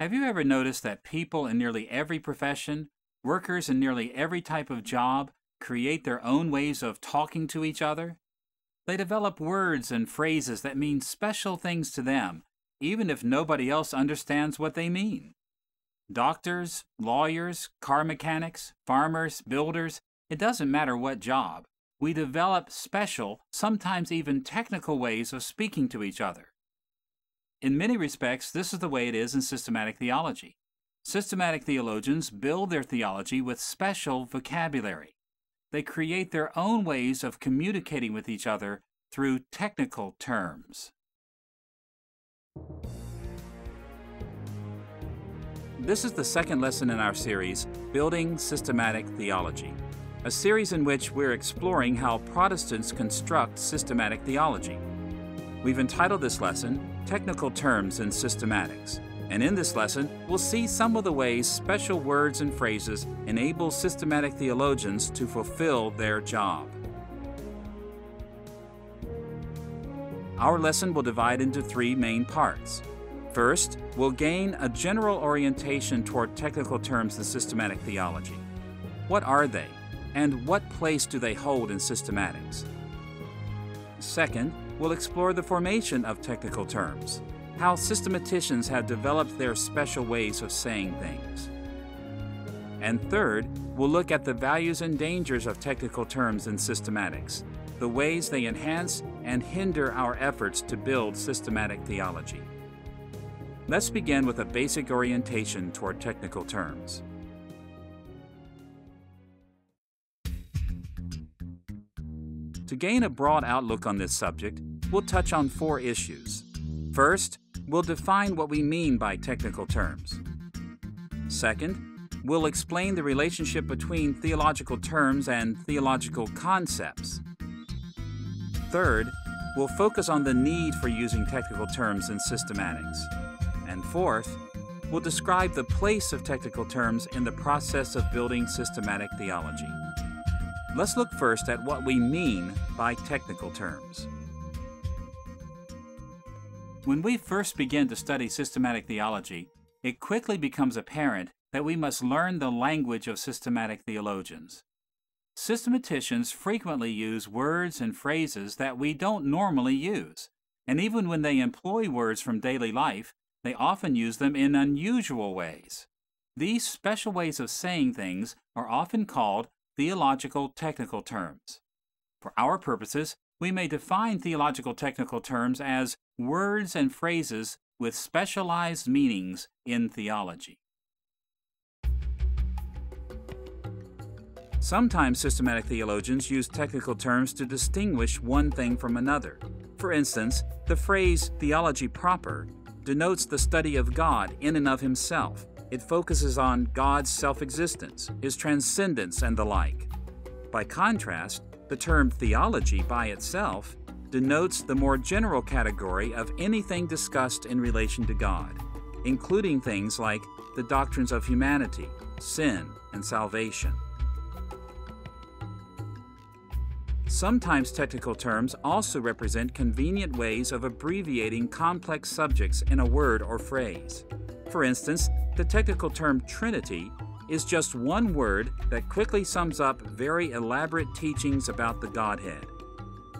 Have you ever noticed that people in nearly every profession, workers in nearly every type of job, create their own ways of talking to each other? They develop words and phrases that mean special things to them, even if nobody else understands what they mean. Doctors, lawyers, car mechanics, farmers, builders, it doesn't matter what job. We develop special, sometimes even technical ways of speaking to each other. In many respects, this is the way it is in systematic theology. Systematic theologians build their theology with special vocabulary. They create their own ways of communicating with each other through technical terms. This is the second lesson in our series, Building Systematic Theology, a series in which we're exploring how Protestants construct systematic theology. We've entitled this lesson, Technical Terms in Systematics, and in this lesson, we'll see some of the ways special words and phrases enable systematic theologians to fulfill their job. Our lesson will divide into three main parts. First, we'll gain a general orientation toward technical terms in systematic theology. What are they, and what place do they hold in systematics? Second, we'll explore the formation of technical terms, how systematicians have developed their special ways of saying things. And third, we'll look at the values and dangers of technical terms in systematics, the ways they enhance and hinder our efforts to build systematic theology. Let's begin with a basic orientation toward technical terms. To gain a broad outlook on this subject, we'll touch on four issues. First, we'll define what we mean by technical terms. Second, we'll explain the relationship between theological terms and theological concepts. Third, we'll focus on the need for using technical terms in systematics. And fourth, we'll describe the place of technical terms in the process of building systematic theology. Let's look first at what we mean by technical terms. When we first begin to study systematic theology, it quickly becomes apparent that we must learn the language of systematic theologians. Systematicians frequently use words and phrases that we don't normally use, and even when they employ words from daily life, they often use them in unusual ways. These special ways of saying things are often called theological technical terms. For our purposes, we may define theological technical terms as words and phrases with specialized meanings in theology. Sometimes systematic theologians use technical terms to distinguish one thing from another. For instance, the phrase theology proper denotes the study of God in and of himself. It focuses on God's self-existence, his transcendence, and the like. By contrast, the term theology by itself denotes the more general category of anything discussed in relation to God, including things like the doctrines of humanity, sin, and salvation. Sometimes technical terms also represent convenient ways of abbreviating complex subjects in a word or phrase. For instance, the technical term Trinity is just one word that quickly sums up very elaborate teachings about the Godhead.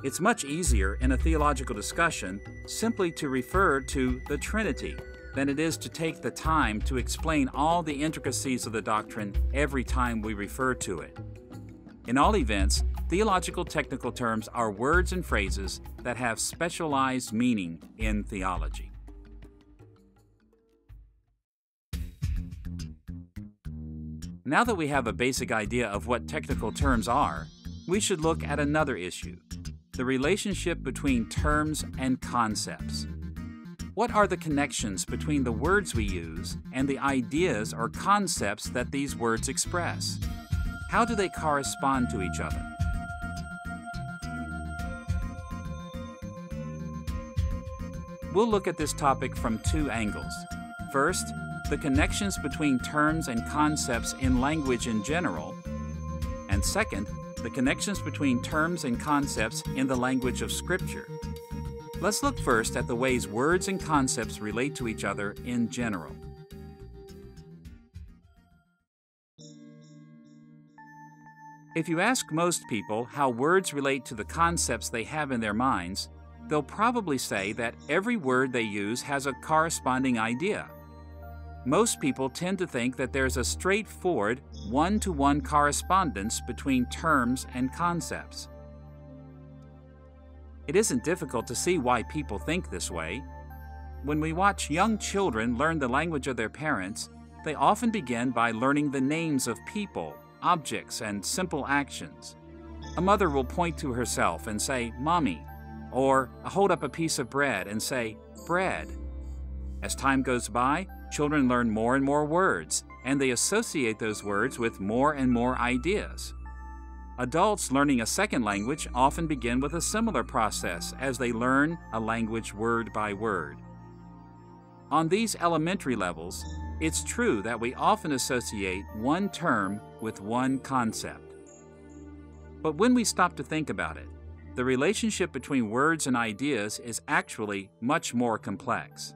It's much easier in a theological discussion simply to refer to the Trinity than it is to take the time to explain all the intricacies of the doctrine every time we refer to it. In all events, theological technical terms are words and phrases that have specialized meaning in theology. Now that we have a basic idea of what technical terms are, we should look at another issue, the relationship between terms and concepts. What are the connections between the words we use and the ideas or concepts that these words express? How do they correspond to each other? We'll look at this topic from two angles. First, the connections between terms and concepts in language in general, and second, the connections between terms and concepts in the language of Scripture. Let's look first at the ways words and concepts relate to each other in general. If you ask most people how words relate to the concepts they have in their minds, they'll probably say that every word they use has a corresponding idea. Most people tend to think that there's a straightforward, one-to-one correspondence between terms and concepts. It isn't difficult to see why people think this way. When we watch young children learn the language of their parents, they often begin by learning the names of people, objects, and simple actions. A mother will point to herself and say, "Mommy," or hold up a piece of bread and say, "Bread." As time goes by, children learn more and more words, and they associate those words with more and more ideas. Adults learning a second language often begin with a similar process as they learn a language word by word. On these elementary levels, it's true that we often associate one term with one concept. But when we stop to think about it, the relationship between words and ideas is actually much more complex.